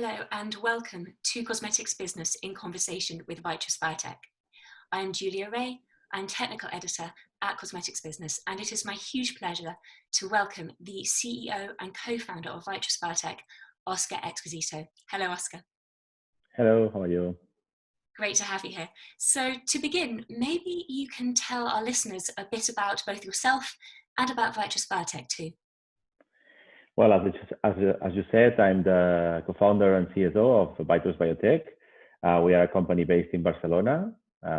Hello and welcome to Cosmetics Business in Conversation with Vytrus Biotech. I am Julia Wray, I'm Technical Editor at Cosmetics Business, and it is my huge pleasure to welcome the CEO and co-founder of Vytrus Biotech, Òscar Expósito. Hello, Òscar. Hello, how are you? Great to have you here. So to begin, maybe you can tell our listeners a bit about both yourself and about Vytrus Biotech too. Well, as you said, I'm the co-founder and CSO of Vytrus Biotech. We are a company based in Barcelona.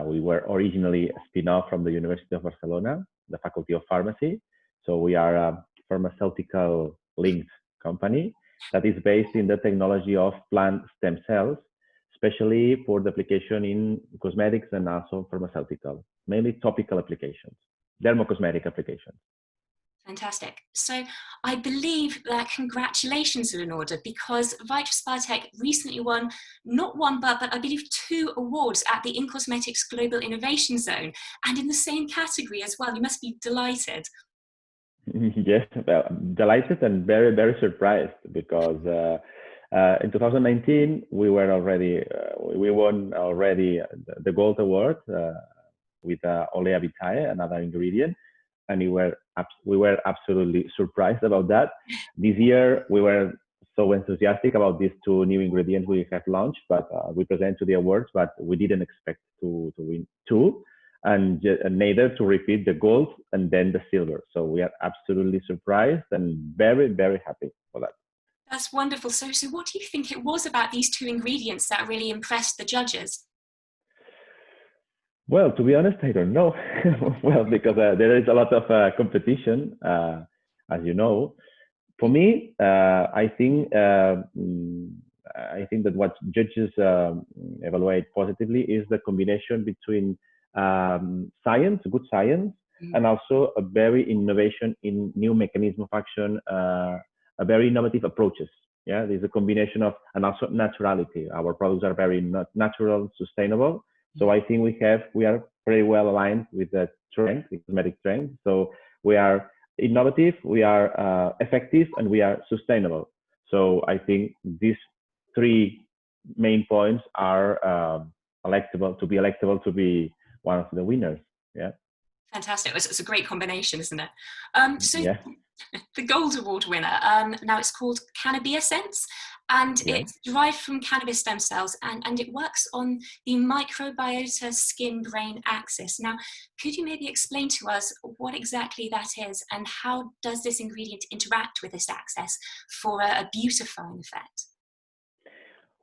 We were originally a spin-off from the University of Barcelona, the Faculty of Pharmacy. So we are a pharmaceutical linked company that is based in the technology of plant stem cells, especially for the application in cosmetics and also pharmaceutical, mainly topical applications, dermocosmetic applications. Fantastic. So I believe that congratulations are in order because Vytrus Biotech recently won, not one, but I believe 2 awards at the In Cosmetics Global Innovation Zone, and in the same category as well. You must be delighted. Yes, well, delighted and very, very surprised because in 2019 we won already the Gold Award with Olea Vitae, another ingredient. And we were absolutely surprised about that. This year, we were so enthusiastic about these 2 new ingredients we have launched, but we present to the awards, but we didn't expect to win 2, and neither to repeat the gold and then the silver. So we are absolutely surprised and very, very happy for that. That's wonderful. So what do you think it was about these 2 ingredients that really impressed the judges? Well, to be honest, I don't know. Well, because there is a lot of competition, as you know. For me, I think that what judges evaluate positively is the combination between science, good science, and also a very innovation in new mechanism of action, a very innovative approaches. Yeah, there's a combination of, and also naturality. Our products are very natural, sustainable. So I think we are pretty well aligned with the trend, the cosmetic trend. So we are innovative, we are effective, and we are sustainable. So I think these 3 main points are electable to be one of the winners. Yeah. Fantastic. It's a great combination, isn't it? So yeah. The Gold Award winner, now it's called Canabiasense, and it's derived from cannabis stem cells, and it works on the microbiota skin-brain axis. Now, could you maybe explain to us what exactly that is, and how does this ingredient interact with this axis for a beautifying effect?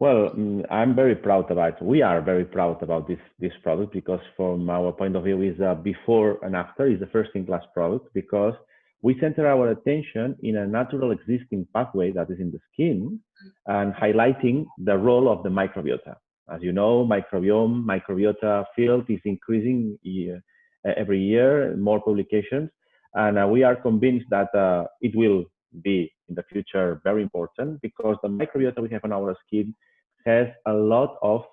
Well, I'm very proud about. We are very proud about this product because, from our point of view, is before and after. Is the first-in-class product because we center our attention in a natural existing pathway that is in the skin and highlighting the role of the microbiota. As you know, microbiota field is increasing every year, more publications, and we are convinced that it will be in the future very important because the microbiota we have on our skin has a lot of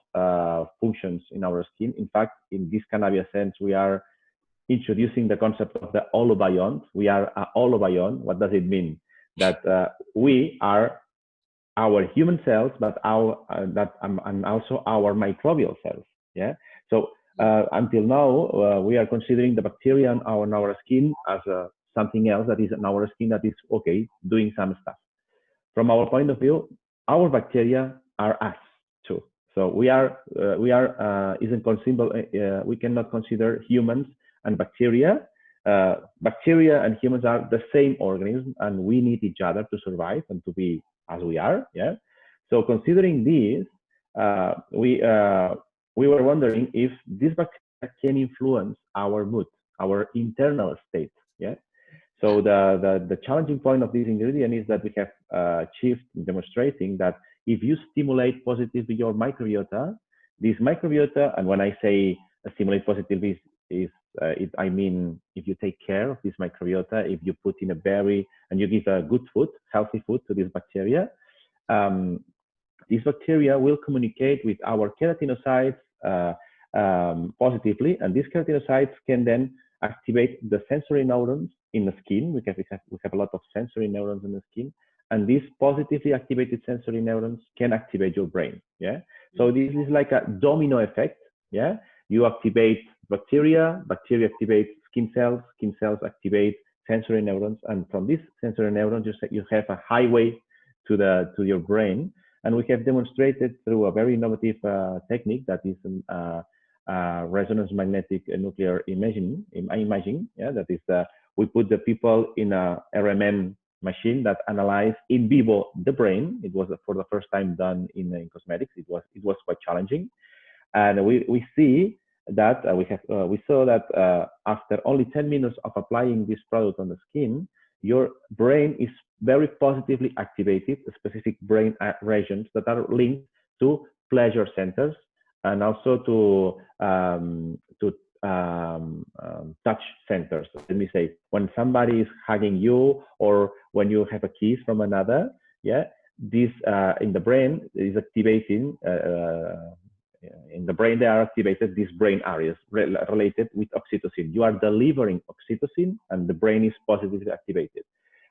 functions in our skin. In fact, in this Canabiasense, we are introducing the concept of the holobiont. We are a holobiont. What does it mean? That we are our human cells, but and also our microbial cells. Yeah. So until now, we are considering the bacteria on our skin as something else that is in our skin that is okay, doing some stuff. From our point of view, our bacteria are us too. So we cannot consider humans and bacteria. Bacteria and humans are the same organism, and we need each other to survive and to be as we are. Yeah. So considering this, we were wondering if this bacteria can influence our mood, our internal state. Yeah. So the challenging point of this ingredient is that we have achieved demonstrating that if you stimulate positively your microbiota, this microbiota, and when I say stimulate positively, I mean, if you take care of this microbiota, if you put in and you give a good food, healthy food to this bacteria, this bacteria will communicate with our keratinocytes positively, and these keratinocytes can then activate the sensory neurons in the skin. We have a lot of sensory neurons in the skin, and these positively activated sensory neurons can activate your brain. Yeah. So this is like a domino effect. Yeah. You activate bacteria, bacteria activate skin cells activate sensory neurons, and from these sensory neurons, you have a highway to your brain. And we have demonstrated through a very innovative technique that is resonance magnetic nuclear imaging. Yeah, that is we put the people in a RMN machine that analyzed in vivo the brain. It was for the first time done in cosmetics. It was quite challenging, and we see that we saw that after only 10 minutes of applying this product on the skin, your brain is very positively activated, specific brain regions that are linked to pleasure centers and also to touch centers. Let me say, when somebody is hugging you or when you have a kiss from another, yeah, this in the brain is activating. In the brain, they are activated these brain areas related with oxytocin. You are delivering oxytocin, and the brain is positively activated.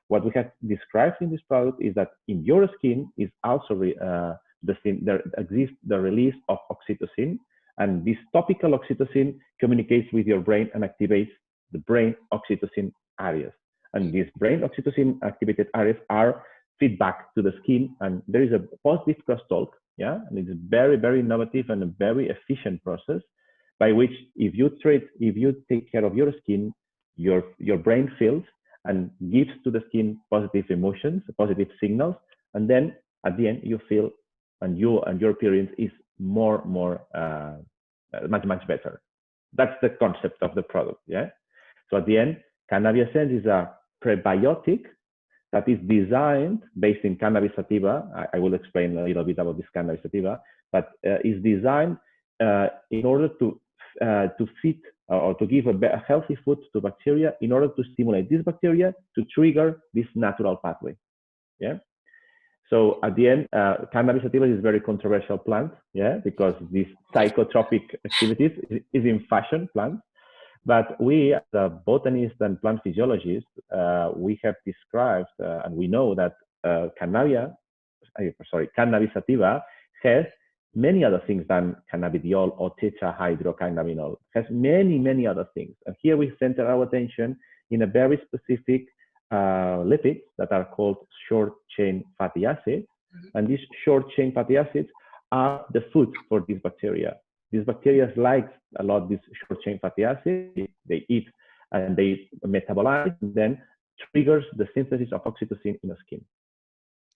What we have described in this product is that in your skin is also there exists the release of oxytocin, and this topical oxytocin communicates with your brain and activates the brain oxytocin areas. And these brain oxytocin activated areas are feedback to the skin, and there is a positive crosstalk. Yeah, and it's very, very innovative and a very efficient process by which if you take care of your skin, your brain feels and gives to the skin positive emotions, positive signals, and then at the end you feel and your appearance is much better. That's the concept of the product. Yeah. So at the end, Canabiasense is a prebiotic that is designed based in cannabis sativa. I will explain a little bit about this cannabis sativa, but is designed in order to feed or to give a healthy food to bacteria in order to stimulate this bacteria to trigger this natural pathway. Yeah. So at the end, cannabis sativa is a very controversial plant, yeah, because this psychotropic activities is in fashion plant. But we, as a botanist and plant physiologist, we have described and we know that cannabis sativa has many other things than cannabidiol or tetrahydrocannabinol. It has many other things. And here we center our attention in a very specific lipids that are called short-chain fatty acids. And these short-chain fatty acids are the food for these bacteria. These bacteria like a lot these short-chain fatty acids. They eat and they metabolize, and then triggers the synthesis of oxytocin in the skin.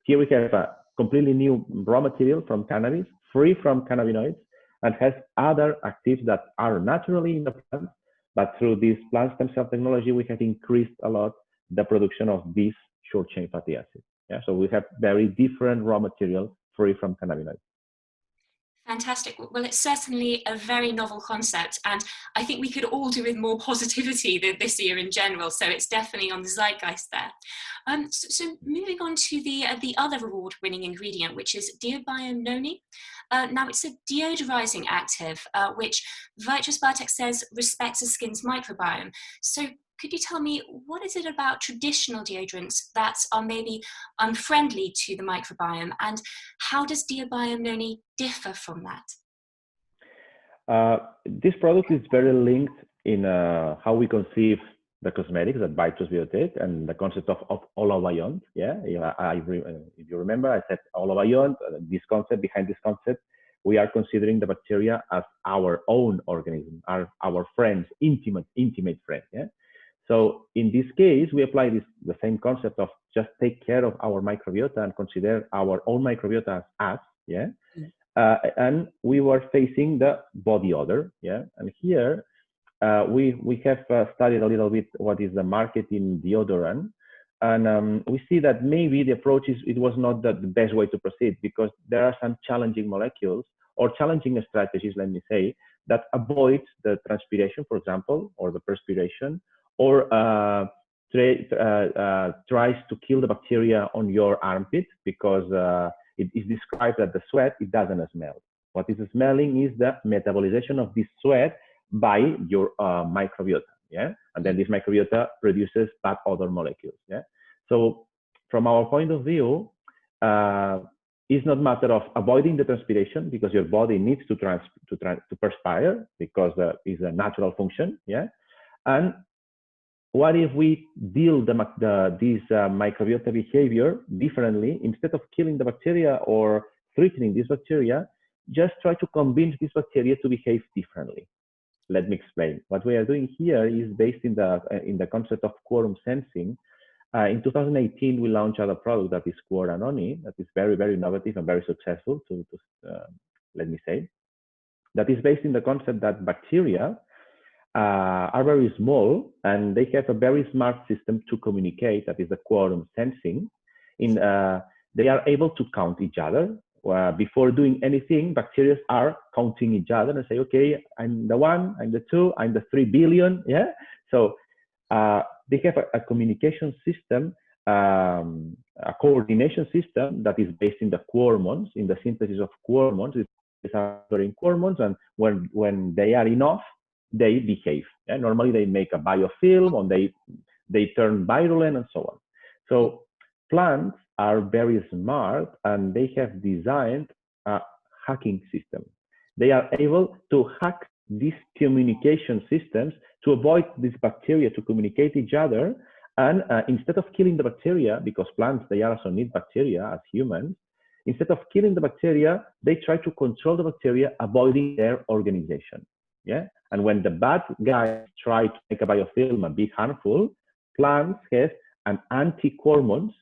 Here we have a completely new raw material from cannabis, free from cannabinoids, and has other actives that are naturally in the plant. But through this plant stem cell technology, we have increased a lot the production of these short-chain fatty acids. Yeah, so we have very different raw material free from cannabinoids. Fantastic. Well, it's certainly a very novel concept, and I think we could all do with more positivity this year in general. So it's definitely on the zeitgeist there. So moving on to the other award-winning ingredient, which is Diobiolone. Now it's a deodorizing active, which Vytrus Biotech says respects the skin's microbiome. So could you tell me, what is it about traditional deodorants that are maybe unfriendly to the microbiome, and how does Diobiolone differ from that? This product is very linked in how we conceive the cosmetics at Vytrus Biotech and the concept of all-of-ion. Yeah, if you remember, I said all-of-ion. Behind this concept, we are considering the bacteria as our own organism, our friends, intimate friends. Yeah. So in this case, we apply the same concept of just take care of our microbiota and consider our own microbiota as us, yeah. And we were facing the body odor, yeah. And here we have studied a little bit what is the market in deodorant, and we see that maybe the approach it was not the best way to proceed, because there are some challenging molecules or challenging strategies, let me say, that avoid the transpiration, for example, or the perspiration, or tries to kill the bacteria on your armpit, because it is described that the sweat, it doesn't smell. What is smelling is the metabolization of this sweat by your microbiota, yeah? And then this microbiota produces bad odor molecules, yeah? So from our point of view, it's not a matter of avoiding the transpiration, because your body needs to perspire, because it's a natural function. Yeah. And what if we deal this microbiota behavior differently? Instead of killing the bacteria or threatening this bacteria, just try to convince this bacteria to behave differently. Let me explain. What we are doing here is based in the concept of quorum sensing. In 2018, we launched a product that is Quoranoni, that is very, very innovative and very successful, let me say. That is based in the concept that bacteria are very small, and they have a very smart system to communicate, that is the quorum sensing. They are able to count each other. Before doing anything, bacteria are counting each other and say, okay, I'm the 1, I'm the 2, I'm the 3 billion. Yeah. So they have a communication system, a coordination system that is based in the hormones, in the synthesis of hormones. These are in hormones, and when they are enough, they behave. Yeah? Normally, they make a biofilm, or they turn virulent, and so on. So plants are very smart, and they have designed a hacking system. They are able to hack these communication systems to avoid these bacteria to communicate each other. And instead of killing the bacteria, because plants, they also need bacteria as humans, instead of killing the bacteria, they try to control the bacteria, avoiding their organization. Yeah. And when the bad guys try to make a biofilm and be harmful, plants have an anti-hormones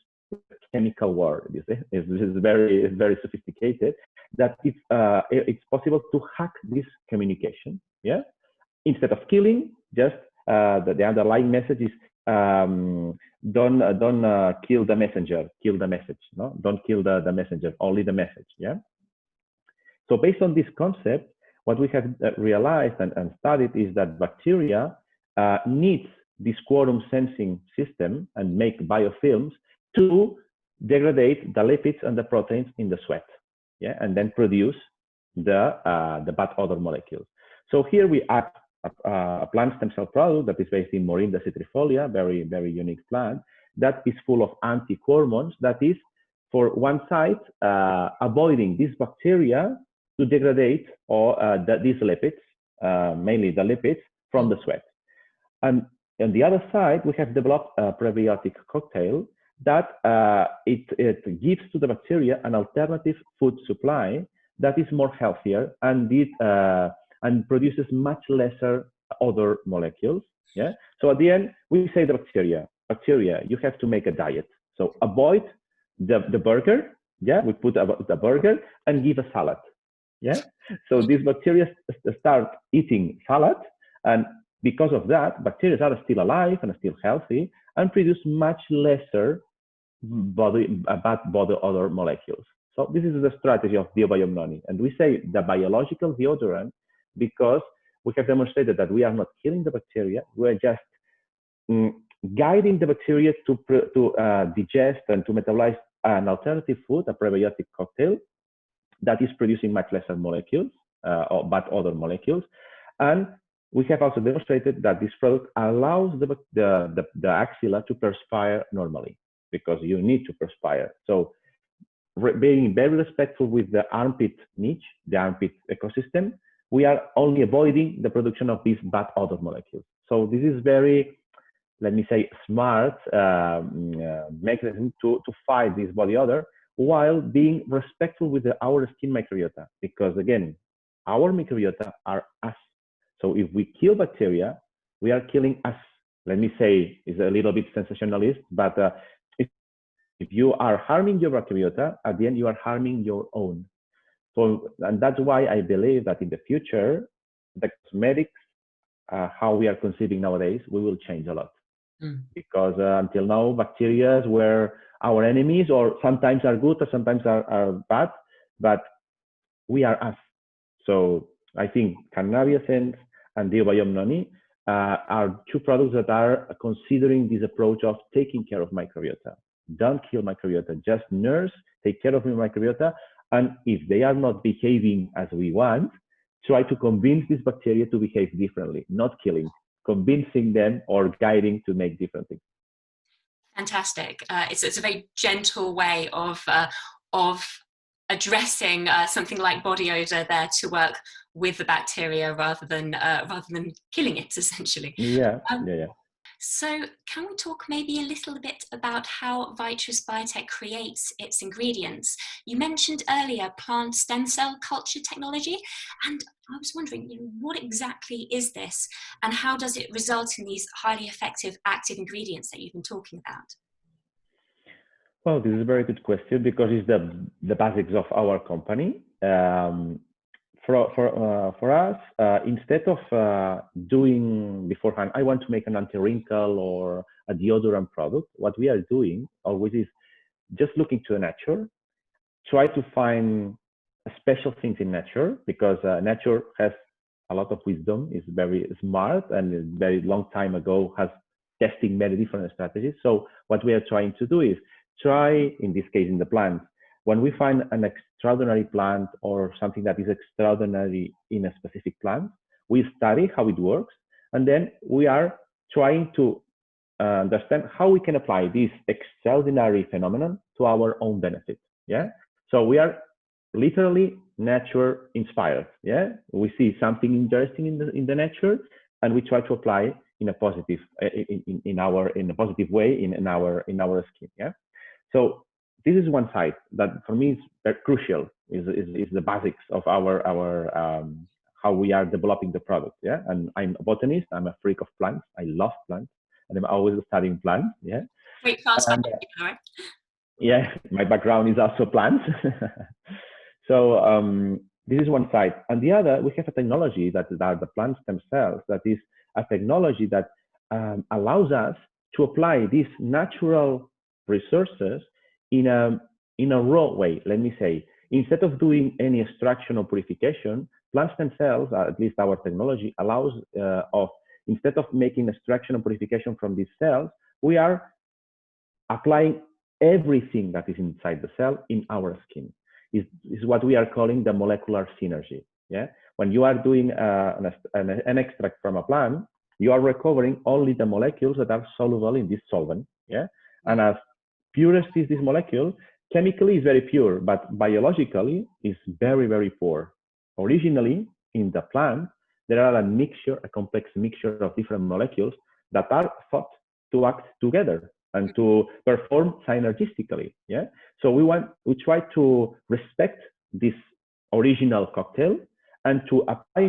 chemical war. This is very sophisticated. That it's possible to hack this communication. Yeah. Instead of killing, just the underlying message is don't kill the messenger, kill the message. No, don't kill the messenger, only the message. Yeah. So based on this concept, what we have realized and studied is that bacteria needs this quorum sensing system and make biofilms to degrade the lipids and the proteins in the sweat, yeah, and then produce the bad odor molecules. So here we add a plant stem cell product that is based in Morinda citrifolia, very, very unique plant, that is full of anti-hormones, that is, for one side, avoiding these bacteria to degrade these lipids, mainly the lipids, from the sweat. And on the other side, we have developed a prebiotic cocktail that it gives to the bacteria an alternative food supply that is more healthier and produces much lesser other molecules. Yeah. So at the end, we say the bacteria, you have to make a diet. So avoid the burger. Yeah. We put the burger and give a salad. Yeah. So these bacteria start eating salad, and because of that, bacteria are still alive and still healthy and produce much lesser bad body odor molecules. So this is the strategy of Diobiolone. And we say the biological deodorant because we have demonstrated that we are not killing the bacteria. We are just guiding the bacteria to digest and to metabolize an alternative food, a prebiotic cocktail, that is producing much lesser molecules or bad odor molecules. And we have also demonstrated that this product allows the axilla to perspire normally, because you need to perspire. So being very respectful with the armpit niche, the armpit ecosystem, we are only avoiding the production of these bad odor molecules. So this is very, let me say, smart mechanism to fight this body odor while being respectful with our skin microbiota. Because again, our microbiota are us. So if we kill bacteria, we are killing us. Let me say, it's a little bit sensationalist, but if you are harming your microbiota, at the end you are harming your own. So, and that's why I believe that in the future, the cosmetics, how we are conceiving nowadays, we will change a lot. Because until now, bacteria were our enemies, or sometimes are good, or sometimes are bad, but we are us. So I think Canabiasense and Diobiolone are two products that are considering this approach of taking care of microbiota. Don't kill microbiota, just nurse, take care of your microbiota. And if they are not behaving as we want, try to convince these bacteria to behave differently, not killing, convincing them or guiding to make different things. Fantastic. It's a very gentle way of addressing something like body odor there to work with the bacteria rather than killing it, essentially. Yeah, Um, yeah, yeah. So can we talk maybe a little bit about how Vytrus Biotech creates its ingredients? You mentioned earlier plant stem cell culture technology, and I was wondering, what exactly is this, and how does it result in these highly effective active ingredients that you've been talking about? Well, this is a very good question because it's the basics of our company. For us, instead of doing beforehand, I want to make an anti-wrinkle or a deodorant product. What we are doing always is just looking to the nature, try to find special things in nature because nature has a lot of wisdom, is very smart, and very long time ago has testing many different strategies. So what we are trying to do is try, in this case, in the plants, when we find an extraordinary plant or something that is extraordinary in a specific plant, we study how it works, and then we are trying to understand how we can apply this extraordinary phenomenon to our own benefit. Yeah. So we are literally nature inspired. Yeah. We see something interesting in the nature, and we try to apply in a positive in a positive way in our skin. Yeah. So this is one side that for me is very crucial. Is the basics of our how we are developing the product. Yeah. And I'm a botanist. I'm a freak of plants. I love plants, and I'm always studying plants. Yeah. Great plants, And, yeah, my background is also plants. So this is one side. And the other, we have a technology that are the plants themselves. That is a technology that allows us to apply these natural resources in a raw way. Let me say, instead of doing any extraction or purification, plants themselves, at least our technology, allows instead of making extraction or purification from these cells, we are applying everything that is inside the cell in our skin. Is what we are calling the molecular synergy. Yeah, when you are doing an extract from a plant, you are recovering only the molecules that are soluble in this solvent. Yeah, and as pure as is this molecule, chemically is very pure, but biologically is very, very poor. Originally, in the plant, there are a complex mixture of different molecules that are thought to act together and to perform synergistically. Yeah. So we try to respect this original cocktail and to apply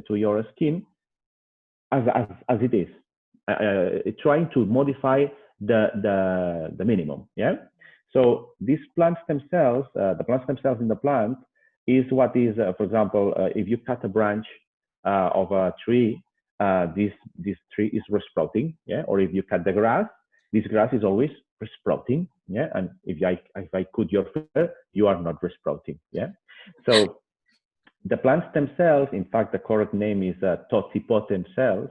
to your skin as it is, trying to modify the minimum. Yeah. So these plants themselves, the plants themselves in the plant is what is, for example, if you cut a branch of a tree, this tree is resprouting. Yeah. Or if you cut the grass, this grass is always resprouting. Yeah. And if I cut your finger, you are not resprouting. Yeah. So the plants themselves, in fact, the correct name is totipotent cells.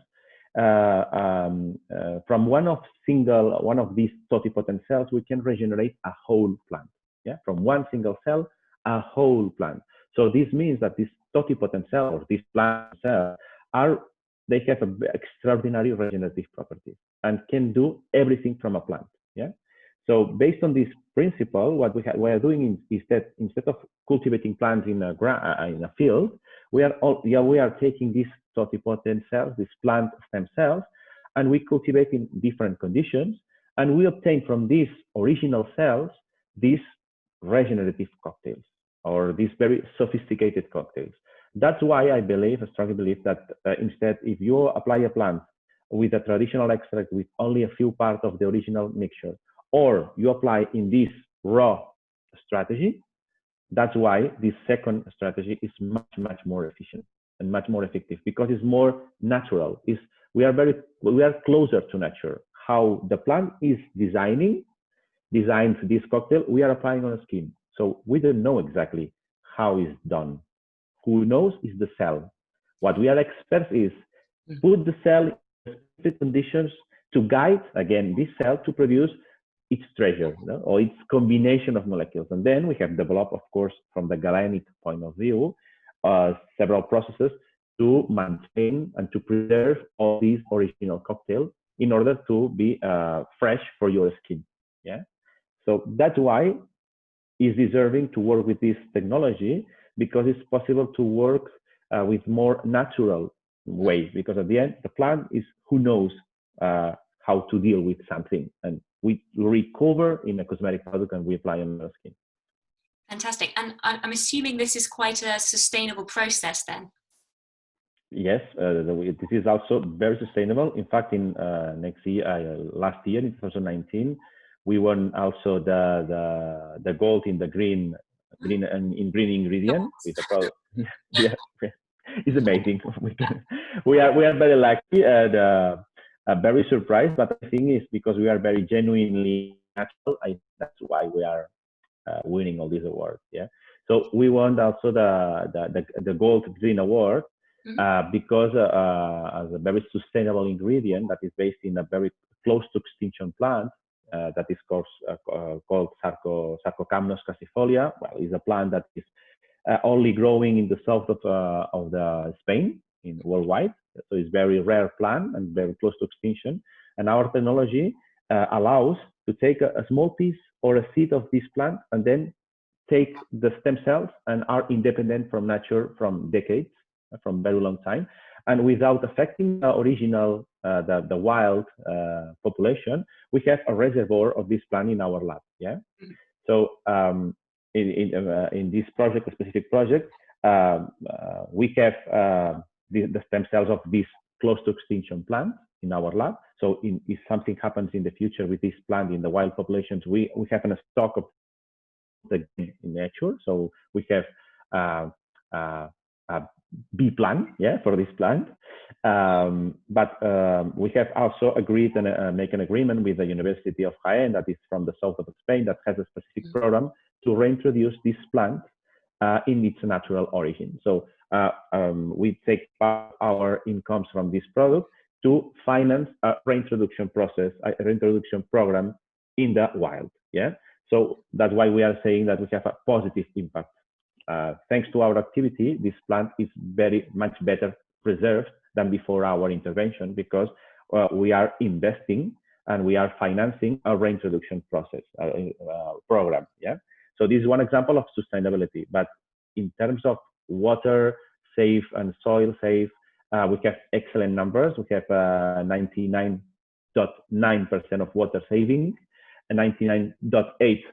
From one of these totipotent cells, we can regenerate a whole plant. Yeah, from one single cell, a whole plant. So this means that these totipotent cells, these plant cells, they have extraordinary regenerative properties and can do everything from a plant. Yeah. So based on this principle, what we are doing is that instead of cultivating plants in a field, we are taking these totipotent cells, these plant stem cells, and we cultivate in different conditions, and we obtain from these original cells these regenerative cocktails or these very sophisticated cocktails. That's why I strongly believe that instead, if you apply a plant with a traditional extract with only a few parts of the original mixture, or you apply in this raw strategy, that's why this second strategy is much, much more efficient and much more effective because it's more natural. We are closer to nature. How the plant is designs this cocktail, we are applying on the skin. So we don't know exactly how it's done. Who knows is the cell. What we are experts is put the cell in the conditions to guide, again, this cell to produce its treasure, or its combination of molecules. And then we have developed, of course, from the galenic point of view, several processes to maintain and to preserve all these original cocktails in order to be fresh for your skin. Yeah. So that's why it's deserving to work with this technology, because it's possible to work with more natural ways, because at the end, the plant is who knows how to deal with something, and we recover in a cosmetic product and we apply on our skin. Fantastic. And I'm assuming this is quite a sustainable process then? Yes, this is also very sustainable. In fact, in last year, in 2019, we won also the gold in the green and green ingredient with the product. Yeah, it's amazing. We are very lucky and very surprised, but the thing is, because we are very genuinely natural, that's why we are winning all these awards. Yeah. So we won also the gold green award. Because as a very sustainable ingredient that is based in a very close to extinction plant that is called Sarcocamnos cassifolia. Well, it's a plant that is only growing in the south of the Spain in worldwide. So it's very rare plant and very close to extinction. And our technology allows to take a small piece or a seed of this plant and then take the stem cells and are independent from nature from decades, from very long time, and without affecting the original, the wild population, we have a reservoir of this plant in our lab. Yeah. So in this project, a specific project, we have the stem cells of this close to extinction plant in our lab. So if something happens in the future with this plant in the wild populations, we have a stock of the in nature. So we have a B plan, yeah, for this plant. But we have also agreed and make an agreement with the University of Jaén, that is from the south of Spain, that has a specific program to reintroduce this plant in its natural origin. So we take our incomes from this product to finance a reintroduction process, a reintroduction program in the wild. Yeah. So that's why we are saying that we have a positive impact. Thanks to our activity, this plant is very much better preserved than before our intervention, because we are investing and we are financing a reintroduction process program. Yeah. So this is one example of sustainability. But in terms of water safe and soil safe, we have excellent numbers. We have 99.9% of water saving, and 99.8%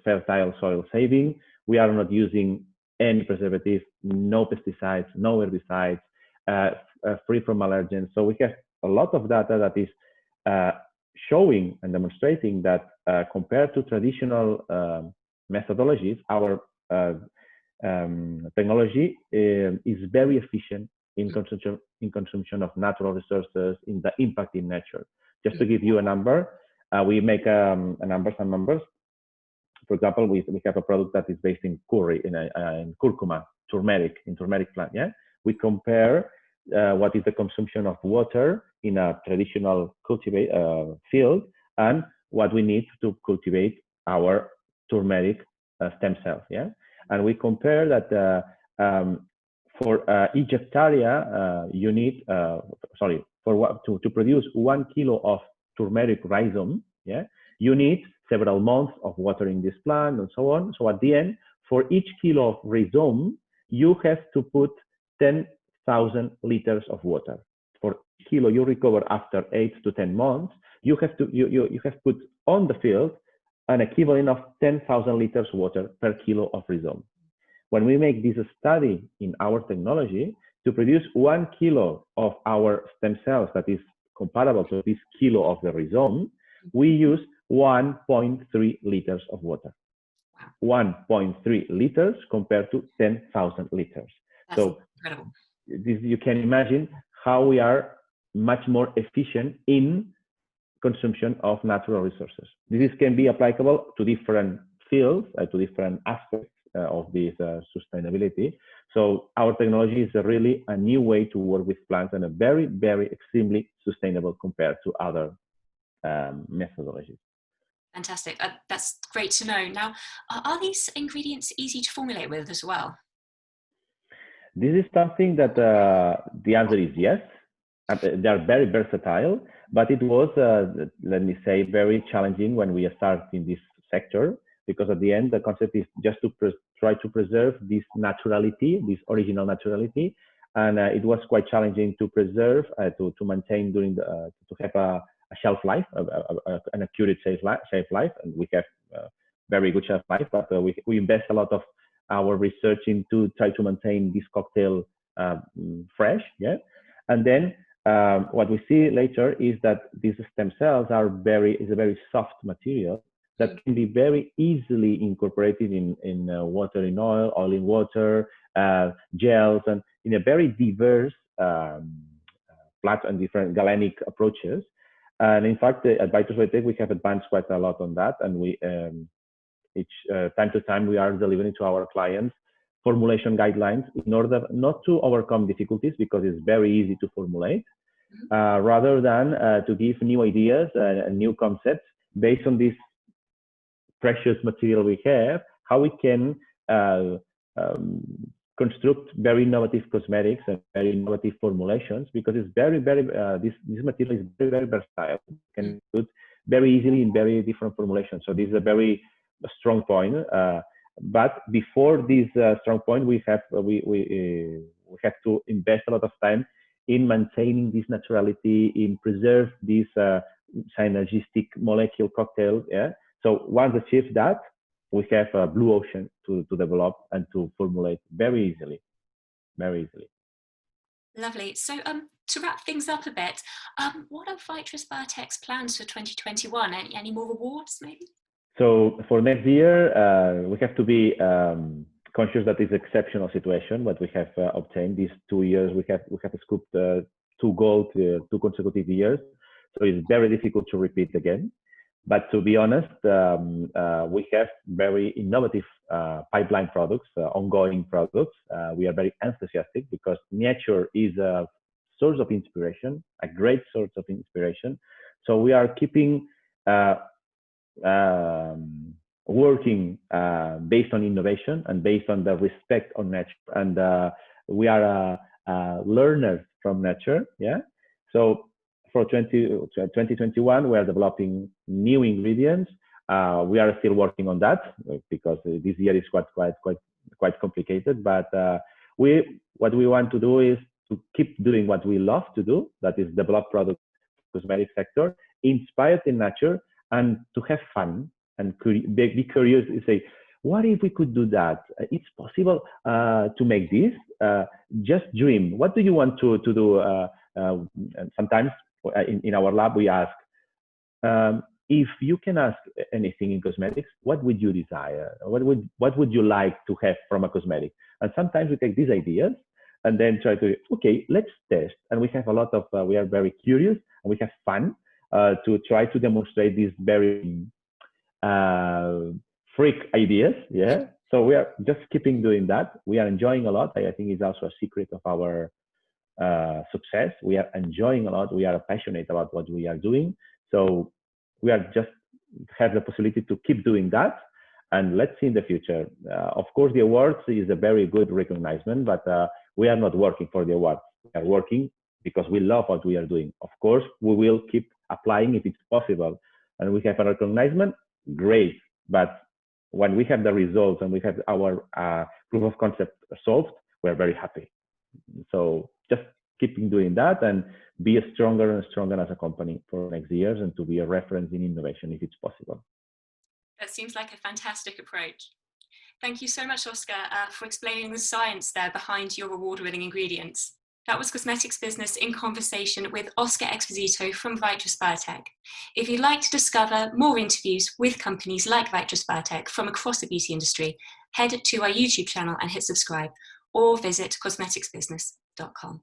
fertile soil saving. We are not using any preservative, no pesticides, no herbicides, free from allergens. So we have a lot of data that is showing and demonstrating that compared to traditional methodologies, our technology is very efficient in consumption of natural resources, in the impact in nature. Just to give you a number, we make some numbers. For example, we have a product that is based in curry, in curcuma, turmeric plant. Yeah, we compare what is the consumption of water in a traditional cultivate field and what we need to cultivate our turmeric stem cells. Yeah, and we compare that for each hectare you need to produce 1 kilo of turmeric rhizome. Yeah, you need several months of watering this plant and so on. So at the end, for each kilo of rhizome, you have to put 10,000 liters of water. For each kilo you recover after 8 to 10 months, you have put on the field an equivalent of 10,000 liters water per kilo of rhizome. When we make this study in our technology, to produce 1 kilo of our stem cells that is comparable to this kilo of the rhizome, we use 1.3 liters of water. 1.3 liters compared to 10,000 liters. That's so incredible. You can imagine how we are much more efficient in consumption of natural resources. This can be applicable to different fields, to different aspects of this sustainability. So our technology is really a new way to work with plants, and a very, very extremely sustainable compared to other methodologies. Fantastic. That's great to know. Now, are these ingredients easy to formulate with as well? This is something that the answer is yes. They are very versatile, but it was, let me say, very challenging when we started in this sector, because at the end, the concept is just to try to preserve this naturality, this original naturality. And it was quite challenging to preserve, to maintain during the, to have a shelf life, an accurate shelf life. And we have very good shelf life, but we invest a lot of our research into try to maintain this cocktail fresh, yeah. And then what we see later is that these stem cells are is a very soft material that can be very easily incorporated in water, in oil in water, gels, and in a very diverse flat and different galenic approaches. And in fact, at Vytrus Biotech, we have advanced quite a lot on that, and we each time to time we are delivering to our clients formulation guidelines in order not to overcome difficulties, because it's very easy to formulate, rather than to give new ideas and new concepts based on this precious material we have, how we can construct very innovative cosmetics and very innovative formulations, because it's very, very, this material is very, very versatile. It can be put very easily in very different formulations. So this is a very strong point. But before this strong point, we have to invest a lot of time in maintaining this naturality, in preserve this synergistic molecule cocktail. Yeah. So once achieved that, we have a blue ocean to develop and to formulate very easily, very easily. Lovely. So to wrap things up a bit, what are Vytrus Biotech's plans for 2021? Any more awards maybe? So for next year, we have to be conscious that it's an exceptional situation what we have obtained. These 2 years, we have scooped 2 gold 2 consecutive years. So it's very difficult to repeat again. But to be honest, we have very innovative pipeline products, ongoing products. We are very enthusiastic because nature is a source of inspiration, a great source of inspiration. So we are keeping working based on innovation and based on the respect on nature. And we are learners from nature. Yeah. So for 2021, we are developing new ingredients. We are still working on that because this year is quite complicated. But what we want to do is to keep doing what we love to do, that is develop products in the cosmetic sector, inspired in nature, and to have fun and be curious and say, what if we could do that? It's possible to make this. Just dream. What do you want to do? And sometimes in our lab, we ask, if you can ask anything in cosmetics, what would you desire? What would you like to have from a cosmetic? And sometimes we take these ideas and then try to, okay, let's test. And we have a lot of, we are very curious and we have fun to try to demonstrate these very freak ideas. Yeah. So we are just keeping doing that. We are enjoying a lot. I think it's also a secret of our success. We are enjoying a lot. We are passionate about what we are doing. So we are just have the possibility to keep doing that. And let's see in the future. Of course, the awards is a very good recognition, but we are not working for the awards. We are working because we love what we are doing. Of course, we will keep applying if it's possible. And we have a recognition, great. But when we have the results and we have our proof of concept solved, we're very happy. So just keeping doing that and be stronger and stronger as a company for next years and to be a reference in innovation if it's possible. That seems like a fantastic approach. Thank you so much, Oscar, for explaining the science there behind your award-winning ingredients. That was Cosmetics Business in conversation with Òscar Expósito from Vytrus Biotech. If you'd like to discover more interviews with companies like Vytrus Biotech from across the beauty industry, head to our YouTube channel and hit subscribe, or visit cosmeticsbusiness.com.